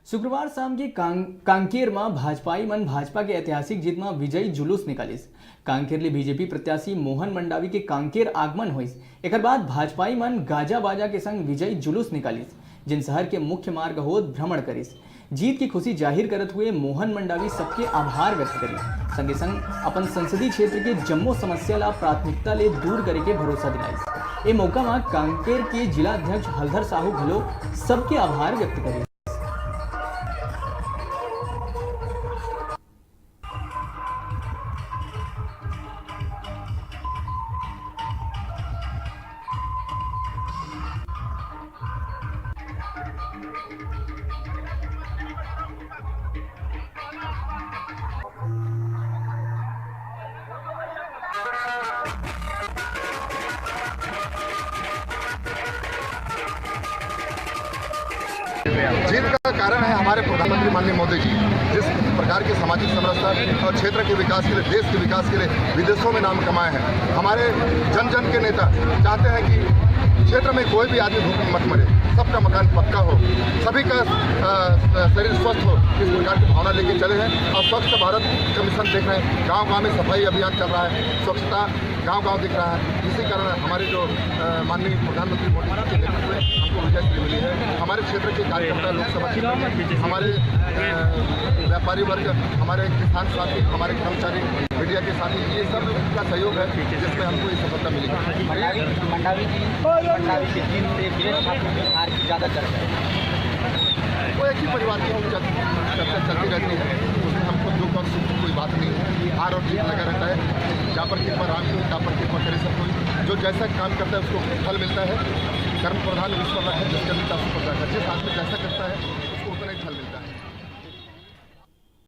शुक्रवार शाम के कांकेर में भाजपाई मन भाजपा के ऐतिहासिक जीत में विजयी जुलूस निकालिस। कांकेर बीजेपी प्रत्याशी मोहन मंडावी के कांकेर आगमन होइस। एकर बाद भाजपाई मन गाजा बाजा के संग विजयी जुलूस निकालिस, जिन शहर के मुख्य मार्ग होत भ्रमण करिस। जीत की खुशी जाहिर करत हुए मोहन मंडावी सबके आभार व्यक्त करी, संगे संग अपन संसदीय क्षेत्र के जम्मो समस्या ला प्राथमिकता ले दूर करे के भरोसा दिलाइस। ए मौका में कांकेर के जिला अध्यक्ष हलधर साहू घलो सबके आभार व्यक्त करी। जीत का कारण है हमारे प्रधानमंत्री माननीय मोदी जी, जिस प्रकार की सामाजिक समरसता और क्षेत्र के विकास के लिए, देश के विकास के लिए विदेशों में नाम कमाए हैं। हमारे जन जन के नेता चाहते हैं कि क्षेत्र में कोई भी आदमी भूख में मत मरे, सबका मकान पक्का हो, सभी का शरीर स्वस्थ हो, इस प्रकार की भावना लेके चले हैं। और स्वच्छ भारत का मिशन देख रहे हैं, गांव-गांव में सफाई अभियान चल रहा है, स्वच्छता गांव-गांव दिख रहा है। इसी कारण हमारे जो माननीय प्रधानमंत्री मोदी जी के नेतृत्व में हमको विजय मिली है। हमारे क्षेत्र के कार्यकर्ता, लोकसभा क्षेत्र में हमारे व्यापारी वर्ग, हमारे किसान साथी, हमारे कर्मचारी, मीडिया के साथी, ये सब का सहयोग है जिसमें हमको ये सफलता मिली है। मंडावी के जीत से विदेश ठाकुर की हार की ज़्यादा चर्चा है। वो एक ही परिवार की चर्चा चलती रहती है, उसमें हमको दुख और सुख की कोई बात नहीं है। हार और जीत लगा रहता है। जहाँ पर कृपा राम की, जहाँ पर कृपा करे सब कोई, जो जैसा काम करता है उसको फल मिलता है। कर्म प्रधान ईश्वर है, जिसके भी जिस आदमी जैसा करता है